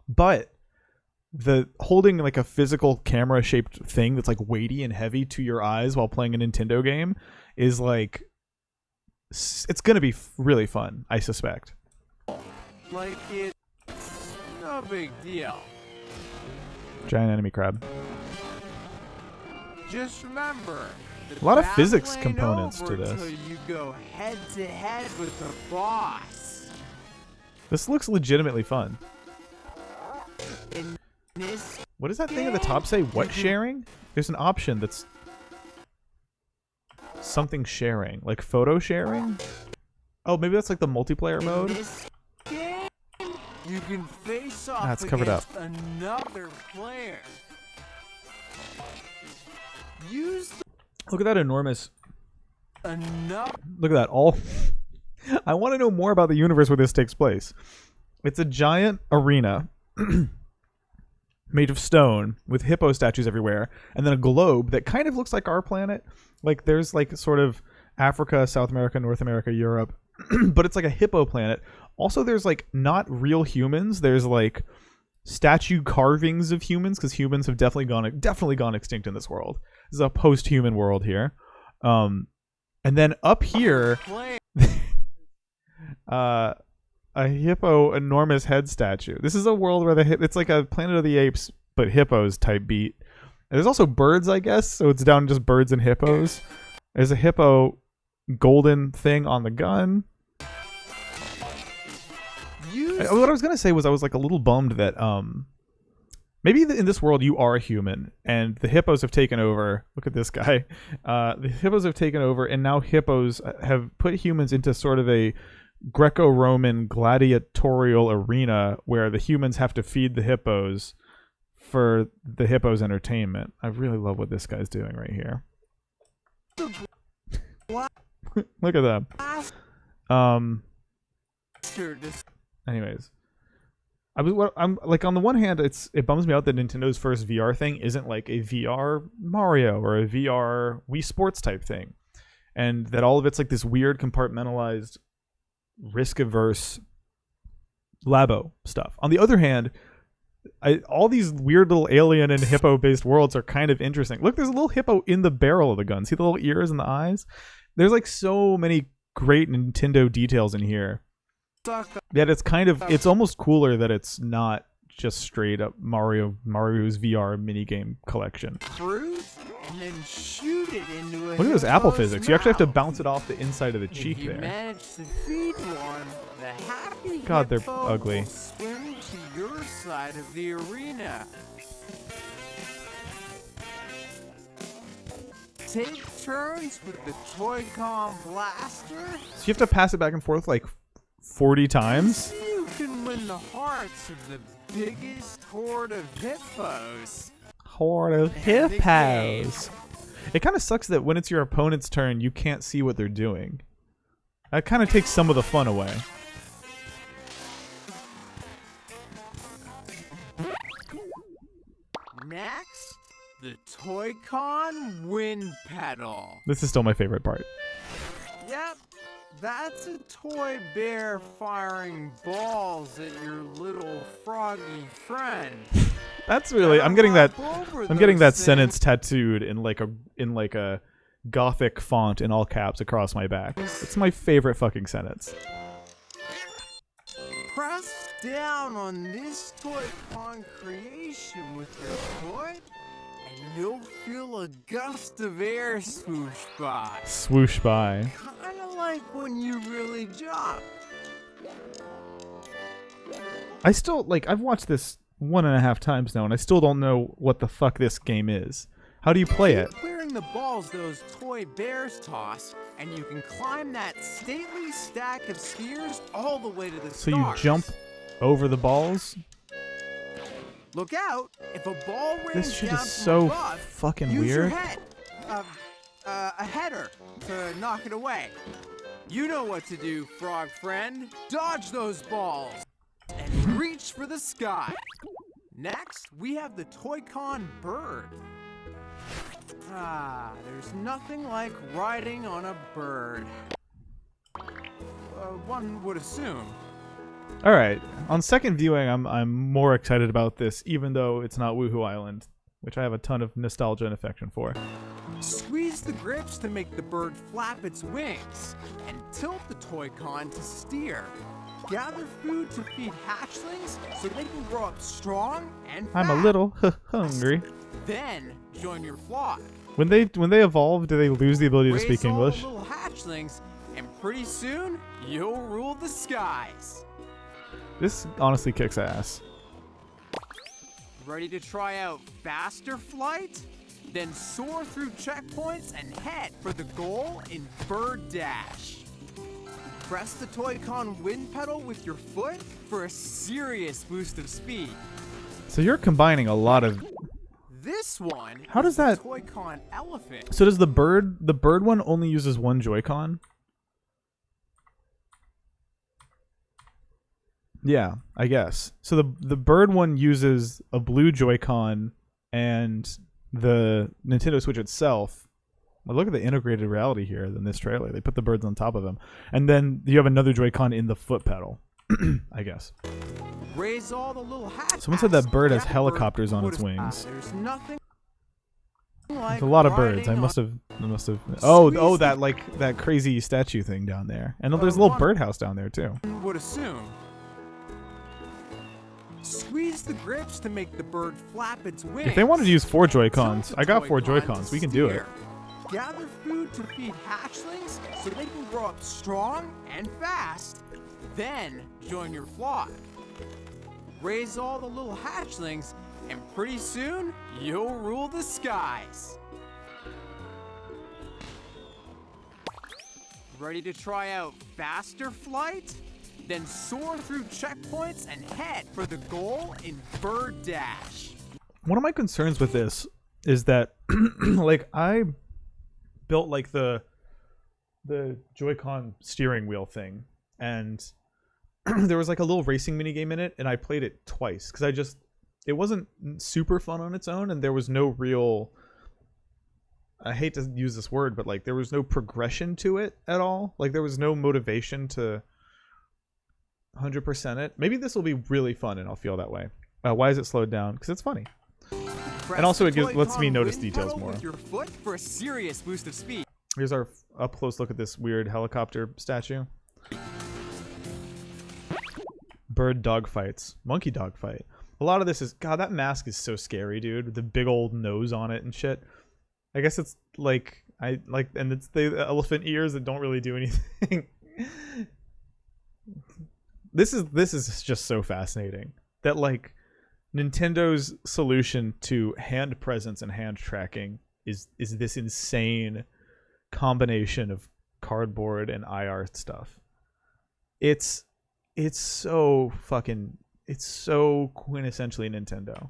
S1: But the holding like a physical camera shaped thing that's like weighty and heavy to your eyes while playing a Nintendo game is like, it's going to be really fun, I suspect.
S2: like it's no big deal.
S1: Giant enemy crab.
S2: Just remember,
S1: A lot of
S2: battle
S1: physics
S2: ain't
S1: components
S2: over
S1: to this.
S2: till you go head to head with the boss.
S1: This looks legitimately fun.
S2: In this
S1: What does that thing at the top say? What sharing? There's an option that's something sharing, like photo sharing. Oh, maybe that's like the multiplayer mode.
S2: this game, you can face off
S1: It's covered up.
S2: against another player. Use
S1: Look at that enormous.
S2: another.
S1: Look at that. All. I want to know more about the universe where this takes place. It's a giant arena made of stone with hippo statues everywhere, and then a globe that kind of looks like our planet. Like there's like sort of Africa, South America, North America, Europe, but it's like a hippo planet. Also, there's like not real humans. There's like statue carvings of humans because humans have definitely gone extinct in this world. This is a post-human world here. And then up here, a hippo enormous head statue. This is a world where it's like a Planet of the Apes but hippos type beat. And there's also birds, I guess, so it's down to just birds and hippos. There's a hippo golden thing on the gun. What I was gonna say was I was like a little bummed that maybe in this world you are a human and the hippos have taken over. Look at this guy. The hippos have taken over, and now hippos have put humans into sort of a Greco-Roman gladiatorial arena where the humans have to feed the hippos for the hippos' entertainment. I really love what this guy's doing right here. Look at that. Anyways, I'm like, on the one hand, it bums me out that Nintendo's first VR thing isn't like a VR Mario or a VR Wii Sports type thing, and that all of it's like this weird compartmentalized, risk-averse Labo stuff. On the other hand, all these weird little alien and hippo-based worlds are kind of interesting. Look, there's a little hippo in the barrel of the gun. See the little ears and the eyes? There's like so many great Nintendo details in here. Yet it's almost cooler that it's not just straight up Mario's VR minigame collection.
S2: And then shoot it into a
S1: Look at those apple
S2: hippo's
S1: physics. You actually have to
S2: mouth.
S1: bounce it off the inside of the cheek
S2: If you
S1: there.
S2: manage to feed one, the happy
S1: God, they're
S2: hippo
S1: ugly.
S2: will swim to your side of the arena. Take turns with the Toy-Con blaster.
S1: So you have to pass it back and forth like 40 times?
S2: You can win the hearts of the biggest horde of hippos.
S1: Horde of hippos. It kind of sucks that when it's your opponent's turn, you can't see what they're doing. That kind of takes some of the fun away.
S2: Next, the Toy-Con wind pedal.
S1: This is still my favorite part.
S2: Yep, that's a toy bear firing balls at your little froggy friend.
S1: That's really I'm getting that
S2: things.
S1: sentence tattooed in like a gothic font in all caps across my back. It's my favorite fucking sentence.
S2: Press down on this Toy-Con creation with your foot, and you'll feel a gust of air swoosh by.
S1: Swoosh by.
S2: Kinda like when you really jump.
S1: I still I've watched this 1.5 times now, and I still don't know what the fuck this game is. How do you play it?
S2: Clearing the balls those toy bears toss, and you can climb that stately stack of spheres all the way to the
S1: So
S2: stars.
S1: you jump over the balls?
S2: Look out! If a ball rains
S1: This shit
S2: down
S1: is
S2: from
S1: so
S2: above,
S1: fucking
S2: use
S1: weird.
S2: your head. A header to knock it away. You know what to do, frog friend. Dodge those balls and reach for the sky. Next, we have the Toy-Con bird. There's nothing like riding on a bird. One would assume.
S1: All right. On second viewing, I'm more excited about this, even though it's not Woohoo Island, which I have a ton of nostalgia and affection for.
S2: Squeeze the grips to make the bird flap its wings, and tilt the Toy-Con to steer. Gather food to feed hatchlings so they can grow up strong and fast.
S1: I'm a little hungry.
S2: Then join your flock.
S1: When they evolve, do they lose the ability to speak English?
S2: Raise all the little hatchlings, and pretty soon you'll rule the skies.
S1: This honestly kicks ass.
S2: Ready to try out faster flight? Then soar through checkpoints and head for the goal in Bird Dash. Press the Toy-Con wind pedal with your foot for a serious boost of speed.
S1: So you're combining a lot of.
S2: This one
S1: How does that?
S2: the Toy-Con elephant.
S1: So does the bird one only uses one Joy-Con? Yeah, I guess. So the bird one uses a blue Joy-Con and the Nintendo Switch itself. Well, look at the integrated reality here in this trailer. They put the birds on top of them. And then you have another Joy-Con in the foot pedal, I guess.
S2: Raise all the little hats.
S1: Someone said that bird has helicopters on its wings.
S2: There's nothing
S1: There's
S2: like
S1: a lot of birds. I
S2: riding
S1: must have. Oh, that like that crazy statue thing down there. And there's a little birdhouse down there too.
S2: on- would assume. Squeeze the grips to make the bird flap its wings.
S1: If they wanted to use 4 Joy-Cons,
S2: Tilt
S1: I
S2: the
S1: got 4
S2: Toy-Con
S1: Joy-Cons.
S2: to
S1: We can do it.
S2: steer. Gather food to feed hatchlings so they can grow up strong and fast. Then join your flock. Raise all the little hatchlings, and pretty soon you'll rule the skies. Ready to try out faster flight? Then soar through checkpoints and head for the goal in Bird Dash.
S1: One of my concerns with this is that like I built like the Joy-Con steering wheel thing, and there was like a little racing mini game in it, and I played it twice because it wasn't super fun on its own, and there was no real, I hate to use this word, but like there was no progression to it at all. Like there was no motivation to 100% it. Maybe this will be really fun and I'll feel that way. Why is it slowed down? Because it's funny. And also it lets me notice details more.
S2: With your foot for a serious boost of speed.
S1: Here's our up close look at this weird helicopter statue. Bird dog fights. Monkey dog fight. A lot of this is, God, that mask is so scary, dude. With the big old nose on it and shit. I guess it's like, and it's the elephant ears that don't really do anything. This is just so fascinating that like Nintendo's solution to hand presence and hand tracking is this insane combination of cardboard and IR stuff. It's so quintessentially Nintendo.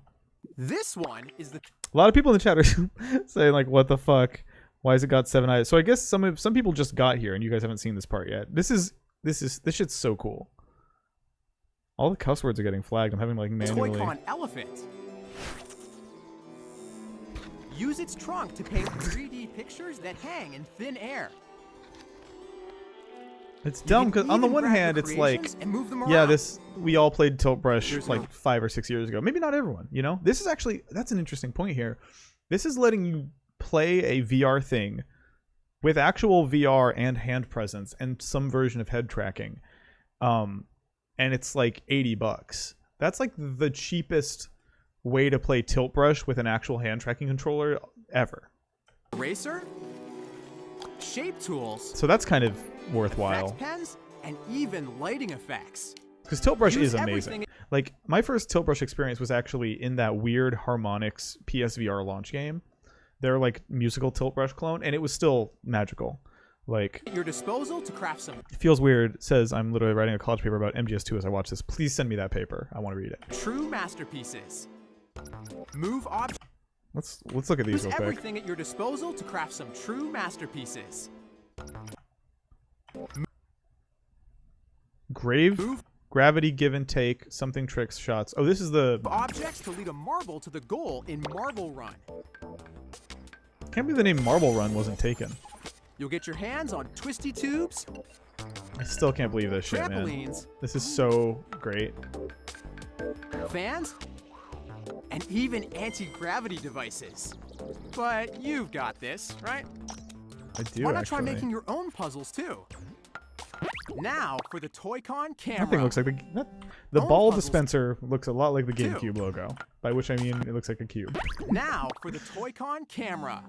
S2: This one is the
S1: A lot of people in the chat are saying like, what the fuck? Why has it got 7 eyes? So I guess some people just got here and you guys haven't seen this part yet. This shit's so cool. All the cuss words are getting flagged. I'm having like manually.
S2: Toy-Con elephant. Use its trunk to paint 3D pictures that hang in thin air.
S1: It's dumb because on the one hand, it's like, yeah, we all played Tilt Brush like 5 or 6 years ago. Maybe not everyone, you know. This is actually, that's an interesting point here. This is letting you play a VR thing with actual VR and hand presence and some version of head tracking. And it's like $80. That's like the cheapest way to play Tilt Brush with an actual hand tracking controller ever.
S2: Eraser, shape tools,
S1: so that's kind of worthwhile.
S2: effects pens, and even lighting effects.
S1: Because Tilt Brush
S2: Use
S1: is amazing. Like my first Tilt Brush experience was actually in that weird Harmonix PSVR launch game. They're like musical Tilt Brush clone, and it was still magical. Like,
S2: At your disposal to craft some
S1: it feels weird. It says I'm literally writing a college paper about MGS2 as I watch this. Please send me that paper. I want to read it.
S2: true masterpieces. Move objects.
S1: Let's look at these
S2: Use
S1: real quick.
S2: everything at your disposal to craft some true masterpieces.
S1: Gravity give and take, something tricks shots. Oh, this is the
S2: Objects to lead a marble to the goal in Marble Run.
S1: can't believe the name Marble Run wasn't taken.
S2: You'll get your hands on twisty tubes,
S1: I still can't believe this shit, man.
S2: trampolines,
S1: This is so great.
S2: fans, and even anti-gravity devices. But you've got this, right?
S1: I do
S2: Why not try
S1: actually.
S2: making your own puzzles too? Now for the Toy-Con camera.
S1: That thing looks like the
S2: Own
S1: ball
S2: puzzles.
S1: dispenser looks a lot like the
S2: Two.
S1: GameCube logo. By which I mean it looks like a cube.
S2: Now for the Toy-Con camera.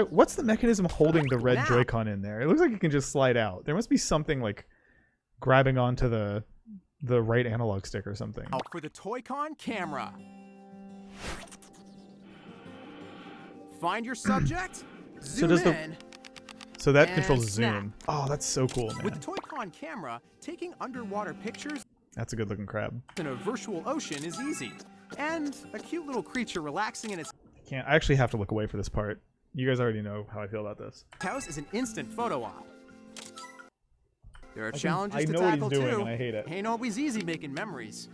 S1: What's the mechanism holding the red
S2: Now.
S1: Joy-Con in there? It looks like it can just slide out. There must be something like grabbing onto the right analog stick or something.
S2: Now for the Toy-Con camera. Find your subject. Zoom
S1: does the-
S2: in.
S1: So that
S2: And
S1: controls
S2: snap.
S1: zoom. Oh, that's so cool,
S2: With
S1: man.
S2: the Toy-Con camera, taking underwater pictures
S1: That's a good looking crab.
S2: in a virtual ocean is easy. And a cute little creature relaxing in its
S1: I actually have to look away for this part. You guys already know how I feel about this.
S2: house is an instant photo op. There are
S1: I
S2: challenges to
S1: know what he's
S2: tackle
S1: doing,
S2: too.
S1: and I hate it.
S2: Ain't always easy making memories.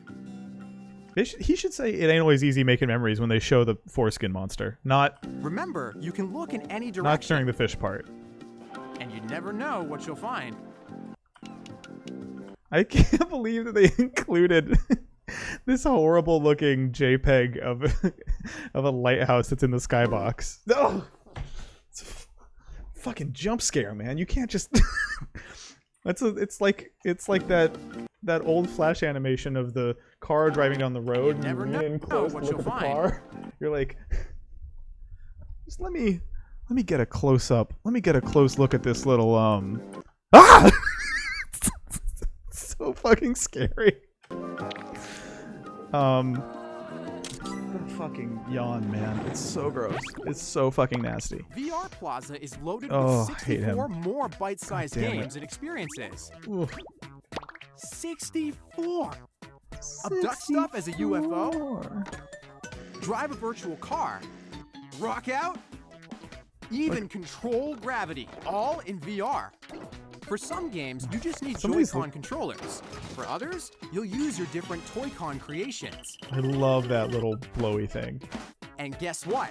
S1: He should say it ain't always easy making memories when they show the foreskin monster. Not
S2: Remember, you can look in any
S1: not
S2: direction,
S1: during the fish part.
S2: and you never know what you'll find.
S1: I can't believe that they included this horrible looking JPEG of a lighthouse that's in the skybox. No, it's a fucking jump scare, man. You can't just. It's like that old Flash animation of the car driving down the road.
S2: You never
S1: and
S2: know
S1: in close
S2: what
S1: look
S2: you'll
S1: at the
S2: find.
S1: car. You're like, just let me get a close up. Let me get a close look at this little Ah! So fucking scary. Fucking yawn, man. It's so gross. It's so fucking nasty.
S2: VR Plaza is loaded
S1: Oh,
S2: with
S1: I hate him.
S2: 64 more bite-sized
S1: God damn it.
S2: games and experiences.
S1: Oof.
S2: 64! Abduct stuff as a UFO?
S1: 64.
S2: Drive a virtual car, rock out, even control gravity, all in VR. For some games, you just need
S1: Somebody's
S2: Joy-Con controllers. For others, you'll use your different Toy-Con creations.
S1: I love that little blowy thing.
S2: And guess what?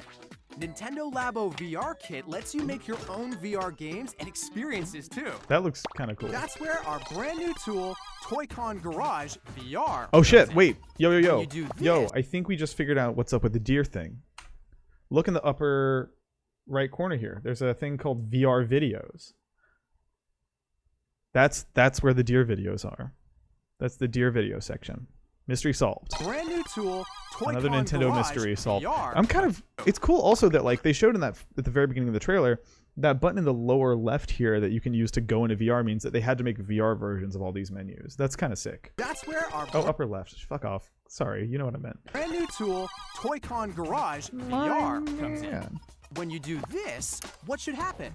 S2: Nintendo Labo VR Kit lets you make your own VR games and experiences too.
S1: That looks kind of cool.
S2: That's where our brand new tool, Toy-Con Garage VR.
S1: Oh shit,
S2: comes in.
S1: wait. Yo.
S2: When you do
S1: Yo,
S2: this-
S1: I think we just figured out what's up with the deer thing. Look in the upper right corner here. There's a thing called VR videos. That's where the deer videos are. That's the deer video section. Mystery solved.
S2: Brand new tool, Toy-Con
S1: Another Nintendo
S2: Garage
S1: mystery solved.
S2: VR.
S1: I'm kind of. It's cool also that like they showed in that at the very beginning of the trailer, that button in the lower left here that you can use to go into VR means that they had to make VR versions of all these menus. That's kind of sick.
S2: That's where our
S1: Oh, upper left. Fuck off. Sorry, you know what I meant.
S2: brand new tool, Toy-Con Garage VR comes in.
S1: Man.
S2: When you do this, what should happen?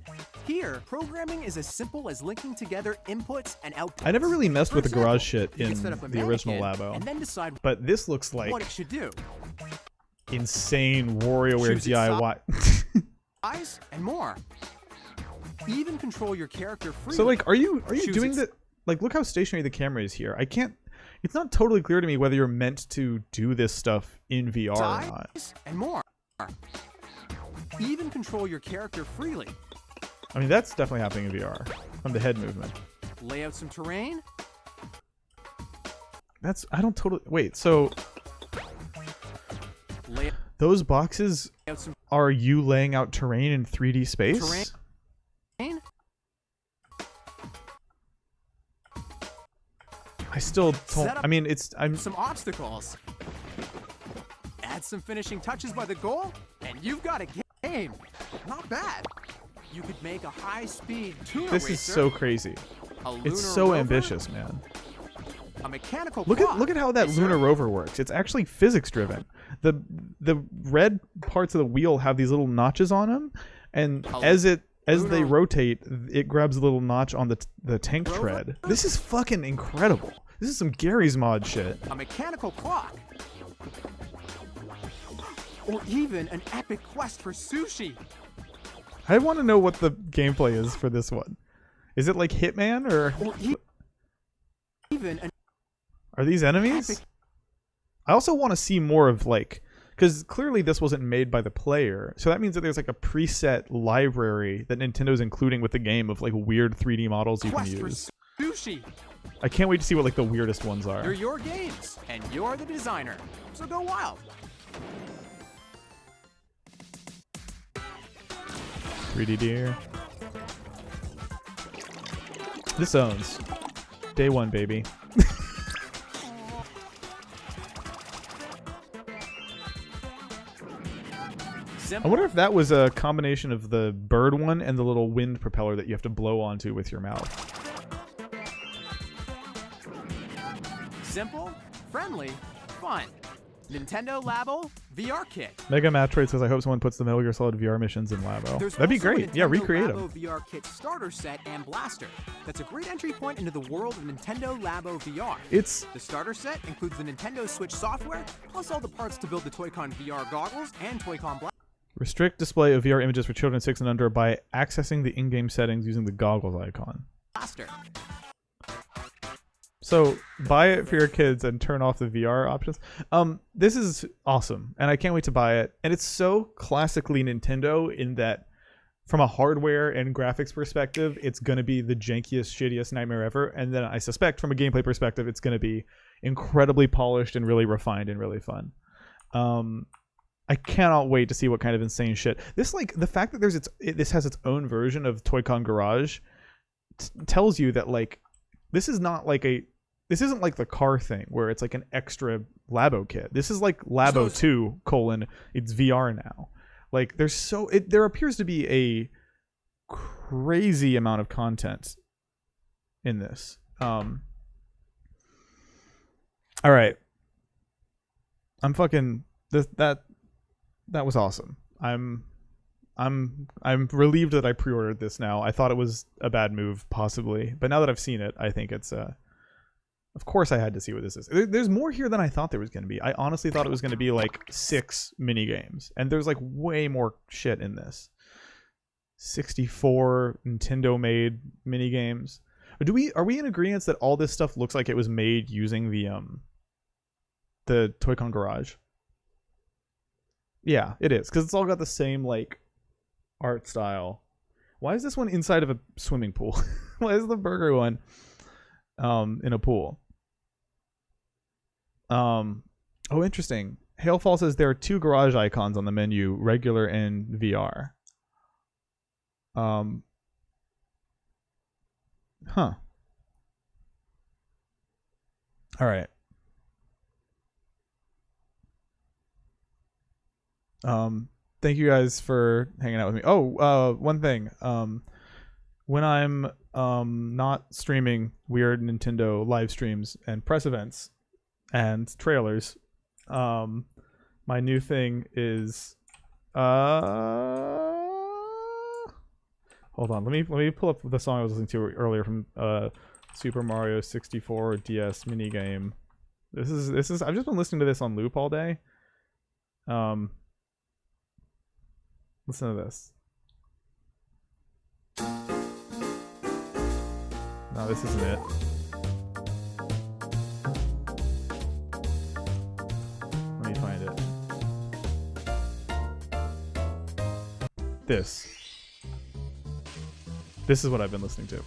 S2: Here, programming is as simple as linking together inputs and outputs.
S1: I never really messed
S2: For
S1: with the
S2: example,
S1: garage shit
S2: you
S1: in
S2: can set up a
S1: the original
S2: mannequin
S1: Labo,
S2: and then decide
S1: but this looks like
S2: what it should do.
S1: insane WarioWare
S2: Choose its
S1: DIY.
S2: Eyes and more. Even control your character freely.
S1: So like, are you
S2: Choose
S1: doing
S2: its-
S1: the like? Look how stationary the camera is here. I can't. It's not totally clear to me whether you're meant to do this stuff in VR or not.
S2: Eyes and more. Even control your character freely.
S1: I mean, that's definitely happening in VR from the head movement.
S2: Lay out some terrain.
S1: That's I don't totally wait. So
S2: Lay
S1: those boxes
S2: out some
S1: are you laying out terrain in 3D space?
S2: terrain.
S1: I still don't.
S2: Set up
S1: I mean, I'm
S2: some obstacles. Add some finishing touches by the goal, and you've got a game. Not bad. You could make a high-speed tuner
S1: This
S2: racer,
S1: is so crazy.
S2: a lunar
S1: It's so
S2: rover,
S1: ambitious, man.
S2: a mechanical
S1: Look
S2: clock.
S1: at how that
S2: Yes,
S1: lunar
S2: sir.
S1: rover works. It's actually physics driven. The red parts of the wheel have these little notches on them, and as they
S2: lunar-
S1: rotate, it grabs a little notch on the tank
S2: Rover?
S1: tread. This is fucking incredible. This is some Gary's Mod shit.
S2: A mechanical clock. Or even an epic quest for sushi.
S1: I want to know what the gameplay is for this one. Is it like Hitman or
S2: Or even an
S1: are these enemies?
S2: epic
S1: I also want to see more of like, because clearly this wasn't made by the player, so that means that there's like a preset library that Nintendo's including with the game of like weird 3D models you can
S2: quest for
S1: use.
S2: sushi.
S1: I can't wait to see what like the weirdest ones
S2: They're
S1: are.
S2: your games, and you're the designer. So go wild.
S1: 3D deer. This owns. Day one, baby. I wonder if that was a combination of the bird one and the little wind propeller that you have to blow onto with your mouth.
S2: Simple, friendly, fun. Nintendo Labo VR Kit.
S1: Mega Matroid says, I hope someone puts the Metal Gear Solid VR missions in Labo.
S2: That'd
S1: be great. Yeah, recreate them.
S2: Labo VR Kit starter set and blaster. That's a great entry point into the world of Nintendo Labo VR. The starter set includes the Nintendo Switch software, plus all the parts to build the Toy-Con VR goggles and Toy-Con blaster.
S1: Restrict display of VR images for children 6 and under by accessing the in-game settings using the goggles icon. So buy it for your kids and turn off the VR options. This is awesome, and I can't wait to buy it. And it's so classically Nintendo in that, from a hardware and graphics perspective, it's going to be the jankiest, shittiest nightmare ever. And then I suspect from a gameplay perspective, it's going to be incredibly polished and really refined and really fun. I cannot wait to see what kind of insane shit. This, like, the fact that this has its own version of Toy-Con Garage tells you that, like, this isn't like the car thing where it's like an extra Labo kit. This is like Labo 2 : it's VR now. Like, there appears to be a crazy amount of content in this. All right. I'm fucking that was awesome. I'm relieved that I pre-ordered this now. I thought it was a bad move, possibly, but now that I've seen it, I think it's of course I had to see what this is. There's more here than I thought there was going to be. I honestly thought it was going to be like 6 mini games, and there's like way more shit in this. 64 Nintendo-made mini games. Are we in agreement that all this stuff looks like it was made using the Toy-Con Garage? Yeah, it is, because it's all got the same like art style. Why is this one inside of a swimming pool? Why is the burger one in a pool? Oh, interesting. Hailfall says there are 2 garage icons on the menu, regular and VR. Huh. All right. Thank you guys for hanging out with me. Oh, one thing. When I'm not streaming weird Nintendo live streams and press events and trailers, my new thing is hold on, let me pull up the song I was listening to earlier from Super Mario 64 DS minigame. This is I've just been listening to this on loop all day. Listen to this. No, this isn't it. Let me find it. This is what I've been listening to.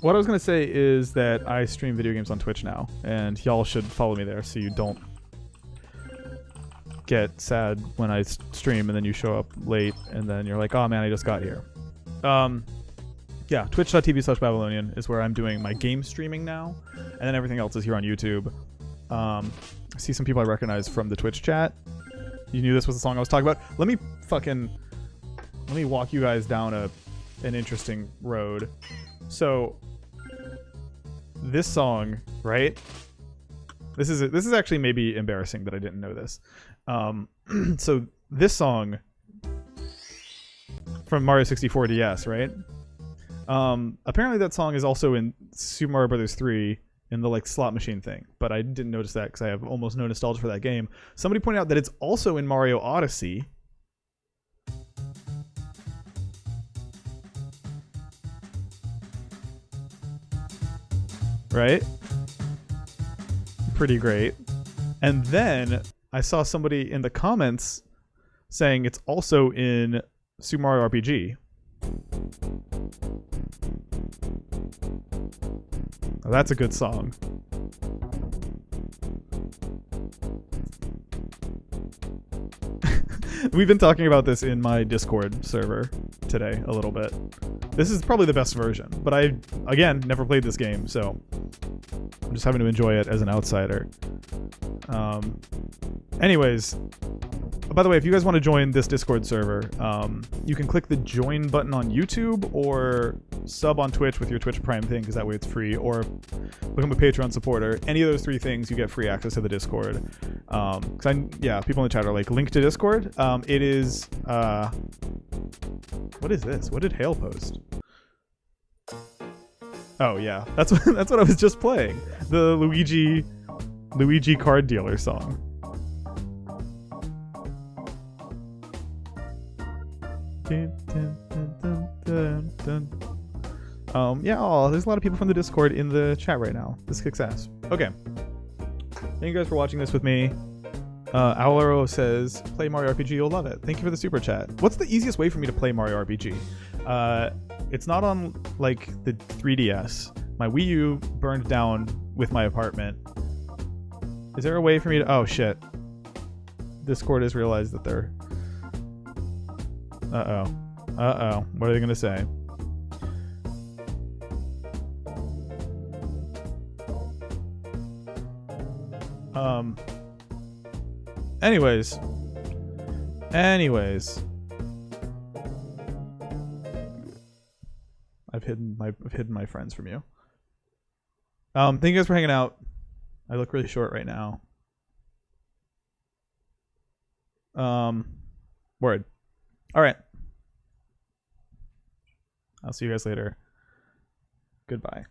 S1: What I was going to say is that I stream video games on Twitch now, and y'all should follow me there so you don't get sad when I stream and then you show up late and then you're like, oh man, I just got here. Yeah, twitch.tv/Babylonian is where I'm doing my game streaming now, and then everything else is here on YouTube. I see some people I recognize from the Twitch chat. You knew this was the song I was talking about. Let me walk you guys down an interesting road. So this song, right? This is actually maybe embarrassing that I didn't know this. So this song from Mario 64 DS, right? Apparently that song is also in Super Mario Brothers 3 in the like slot machine thing, but I didn't notice that because I have almost no nostalgia for that game. Somebody pointed out that it's also in Mario Odyssey. Right? Pretty great. And then I saw somebody in the comments saying it's also in Super Mario RPG. Oh, that's a good song. We've been talking about this in my Discord server today a little bit. This is probably the best version, but I, again, never played this game, so I'm just having to enjoy it as an outsider. Anyways, by the way, if you guys want to join this Discord server, you can click the join button on YouTube or sub on Twitch with your Twitch Prime thing, because that way it's free, or become a Patreon supporter. Any of those three things, you get free access to the Discord. People in the chat are like, link to Discord. It is, what is this? What did Hale post? Oh yeah, that's what I was just playing. The Luigi card dealer song. There's a lot of people from the Discord in the chat right now. This kicks ass. Okay. Thank you guys for watching this with me. Aularo says, play Mario RPG, you'll love it. Thank you for the super chat. What's the easiest way for me to play Mario RPG? It's not on, like, the 3DS. My Wii U burned down with my apartment. Is there a way for me to... Oh, shit. Discord has realized that they're... Uh-oh. Uh-oh. What are they gonna say? Anyways. I've hidden my friends from you. Thank you guys for hanging out. I look really short right now. Word. All right. I'll see you guys later. Goodbye.